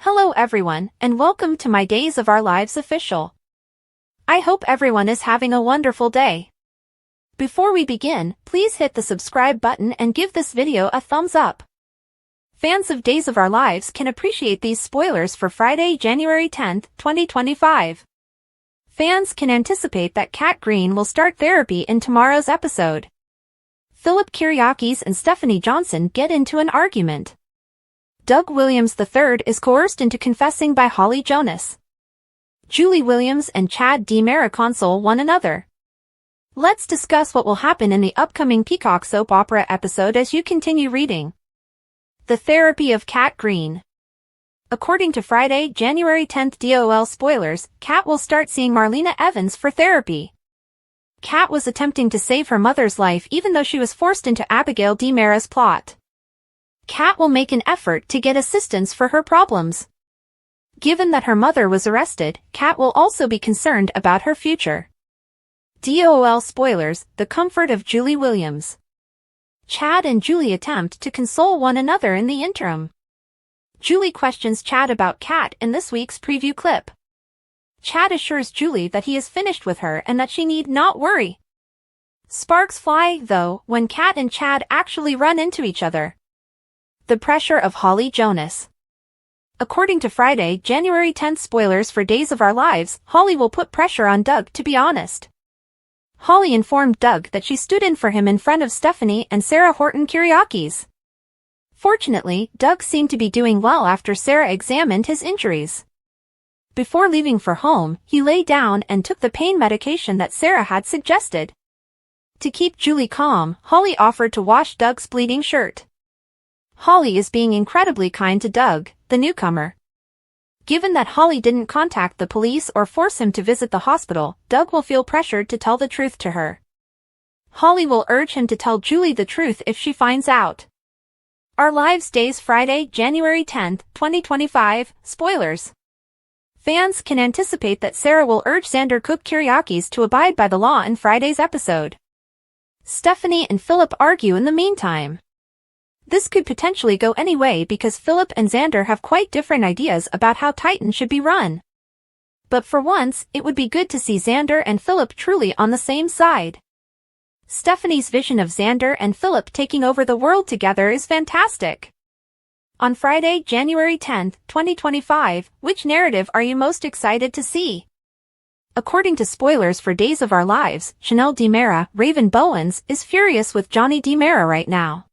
Hello everyone, and welcome to my Days of Our Lives official. I hope everyone is having a wonderful day. Before we begin, please hit the subscribe button and give this video a thumbs up. Fans of Days of Our Lives can appreciate these spoilers for Friday, January 10, 2025. Fans can anticipate that Kat Green will start therapy in tomorrow's episode. Philip Kyriakis and Stephanie Johnson get into an argument. Doug Williams III is coerced into confessing by Holly Jonas. Julie Williams and Chad DiMera console one another. Let's discuss what will happen in the upcoming Peacock soap opera episode as you continue reading. The Therapy of Kat Green. According to Friday, January 10 DOL spoilers, Kat will start seeing Marlena Evans for therapy. Kat was attempting to save her mother's life even though she was forced into Abigail DiMera's plot. Kat will make an effort to get assistance for her problems. Given that her mother was arrested, Kat will also be concerned about her future. DOL spoilers, the comfort of Julie Williams. Chad and Julie attempt to console one another in the interim. Julie questions Chad about Kat in this week's preview clip. Chad assures Julie that he is finished with her and that she need not worry. Sparks fly, though, when Kat and Chad actually run into each other. The pressure of Holly Jonas. According to Friday, January 10 spoilers for Days of Our Lives, Holly will put pressure on Doug to be honest. Holly informed Doug that she stood in for him in front of Stephanie and Sarah Horton Kyriakis. Fortunately, Doug seemed to be doing well after Sarah examined his injuries. Before leaving for home, he lay down and took the pain medication that Sarah had suggested. To keep Julie calm, Holly offered to wash Doug's bleeding shirt. Holly is being incredibly kind to Doug, the newcomer. Given that Holly didn't contact the police or force him to visit the hospital, Doug will feel pressured to tell the truth to her. Holly will urge him to tell Julie the truth if she finds out. Our Lives Days Friday, January 10, 2025, spoilers. Fans can anticipate that Sarah will urge Xander Cook Kyriakis to abide by the law in Friday's episode. Stephanie and Philip argue in the meantime. This could potentially go any way because Philip and Xander have quite different ideas about how Titan should be run. But for once, it would be good to see Xander and Philip truly on the same side. Stephanie's vision of Xander and Philip taking over the world together is fantastic. On Friday, January 10, 2025, which narrative are you most excited to see? According to spoilers for Days of Our Lives, Chanel DiMera, Raven Bowens, is furious with Johnny DiMera right now.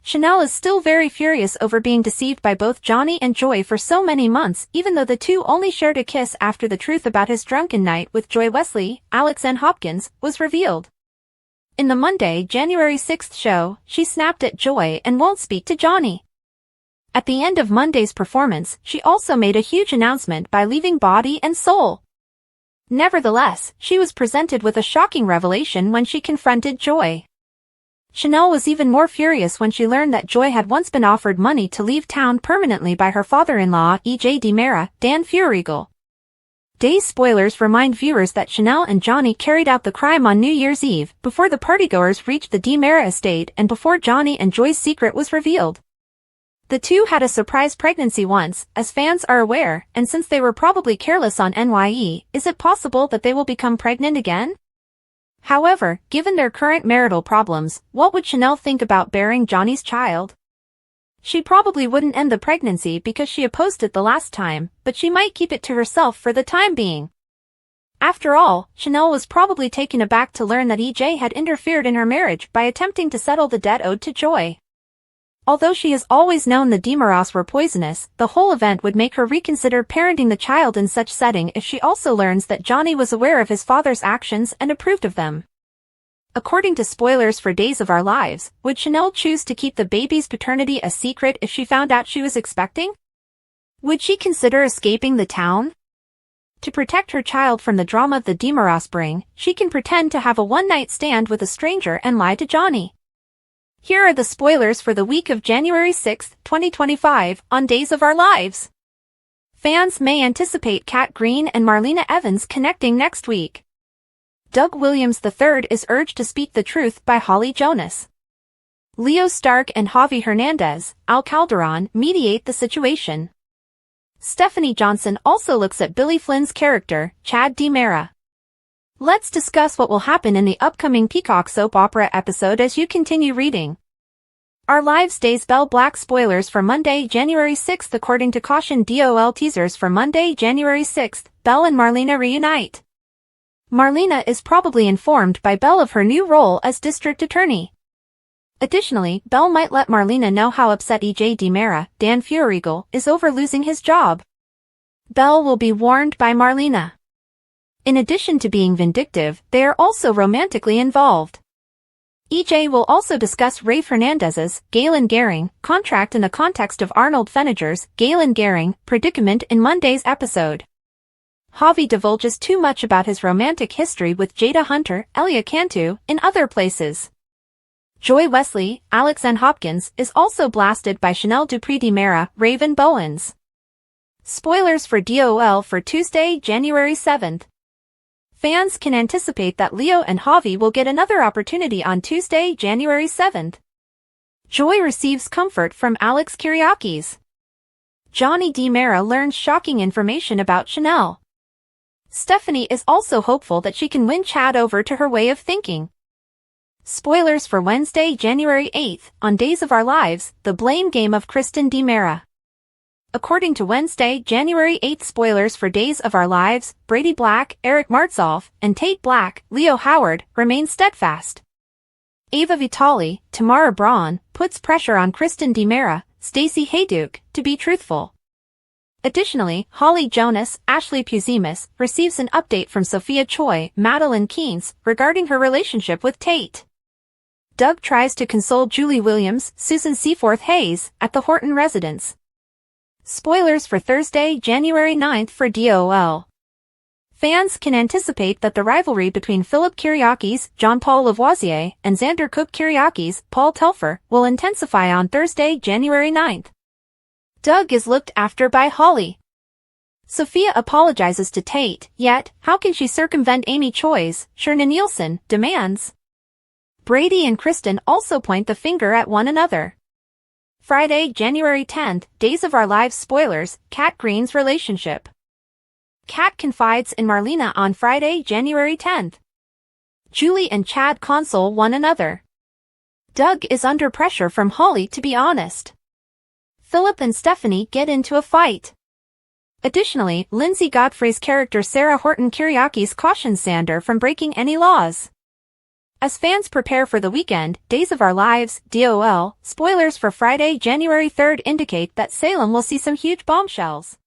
Chanel is still very furious over being deceived by both Johnny and Joy for so many months, even though the two only shared a kiss after the truth about his drunken night with Joy Wesley, Alex N. Hopkins, was revealed. In the Monday, January 6 show, she snapped at Joy and won't speak to Johnny. At the end of Monday's performance, she also made a huge announcement by leaving Body and Soul. Nevertheless, she was presented with a shocking revelation when she confronted Joy. Chanel was even more furious when she learned that Joy had once been offered money to leave town permanently by her father-in-law, E.J. DiMera, Dan Feuerriegel. Day spoilers remind viewers that Chanel and Johnny carried out the crime on New Year's Eve, before the partygoers reached the DiMera estate and before Johnny and Joy's secret was revealed. The two had a surprise pregnancy once, as fans are aware, and since they were probably careless on NYE, is it possible that they will become pregnant again? However, given their current marital problems, what would Chanel think about bearing Johnny's child? She probably wouldn't end the pregnancy because she opposed it the last time, but she might keep it to herself for the time being. After all, Chanel was probably taken aback to learn that EJ had interfered in her marriage by attempting to settle the debt owed to Joy. Although she has always known the DiMeras were poisonous, the whole event would make her reconsider parenting the child in such setting if she also learns that Johnny was aware of his father's actions and approved of them. According to spoilers for Days of Our Lives, would Chanel choose to keep the baby's paternity a secret if she found out she was expecting? Would she consider escaping the town? To protect her child from the drama the DiMeras bring, she can pretend to have a one-night stand with a stranger and lie to Johnny. Here are the spoilers for the week of January 6, 2025, on Days of Our Lives. Fans may anticipate Kat Green and Marlena Evans connecting next week. Doug Williams III is urged to speak the truth by Holly Jonas. Leo Stark and Javi Hernandez, Al Calderon, mediate the situation. Stephanie Johnson also looks at Billy Flynn's character, Chad DiMera. Let's discuss what will happen in the upcoming Peacock soap opera episode as you continue reading. Our Lives Days Belle Black spoilers for Monday, January 6th. According to Caution DOL teasers for Monday, January 6th, Belle and Marlena reunite. Marlena is probably informed by Belle of her new role as district attorney. Additionally, Belle might let Marlena know how upset EJ DiMera, Dan Feuerriegel, is over losing his job. Belle will be warned by Marlena. In addition to being vindictive, they are also romantically involved. EJ will also discuss Rafe Hernandez's, Galen Gehring, contract in the context of Arnold Feniger's, Galen Gehring, predicament in Monday's episode. Javi divulges too much about his romantic history with Jada Hunter, Elia Cantu, in other places. Joy Wesley, Alex N. Hopkins, is also blasted by Chanel Dupree DiMera, Raven Bowens. Spoilers for DOL for Tuesday, January 7th. Fans can anticipate that Leo and Javi will get another opportunity on Tuesday, January 7th. Joy receives comfort from Alex Kyriakis. Johnny DiMera learns shocking information about Chanel. Stephanie is also hopeful that she can win Chad over to her way of thinking. Spoilers for Wednesday, January 8th, on Days of Our Lives, The Blame Game of Kristen DiMera. According to Wednesday, January 8th spoilers for Days of Our Lives, Brady Black, Eric Martsolf, and Tate Black, Leo Howard, remain steadfast. Ava Vitale, Tamara Braun, puts pressure on Kristen DiMera, Stacey Hayduke, to be truthful. Additionally, Holly Jonas, Ashley Puzimis, receives an update from Sophia Choi, Madeline Keynes, regarding her relationship with Tate. Doug tries to console Julie Williams, Susan Seaforth Hayes, at the Horton residence. Spoilers for Thursday, January 9th for DOL. Fans can anticipate that the rivalry between Philip Kyriakis, Jean-Paul Lavoisier, and Xander Cook Kyriakis, Paul Telfer, will intensify on Thursday, January 9th. Doug is looked after by Holly. Sophia apologizes to Tate, yet, how can she circumvent Amy Choi's, Sherna Nielsen, demands? Brady and Kristen also point the finger at one another. Friday, January 10th, Days of Our Lives spoilers, Kat Green's relationship. Kat confides in Marlena on Friday, January 10th. Julie and Chad console one another. Doug is under pressure from Holly to be honest. Philip and Stephanie get into a fight. Additionally, Lindsay Godfrey's character Sarah Horton Kyriakis cautions Xander from breaking any laws. As fans prepare for the weekend, Days of Our Lives, DOL, spoilers for Friday, January 3rd indicate that Salem will see some huge bombshells.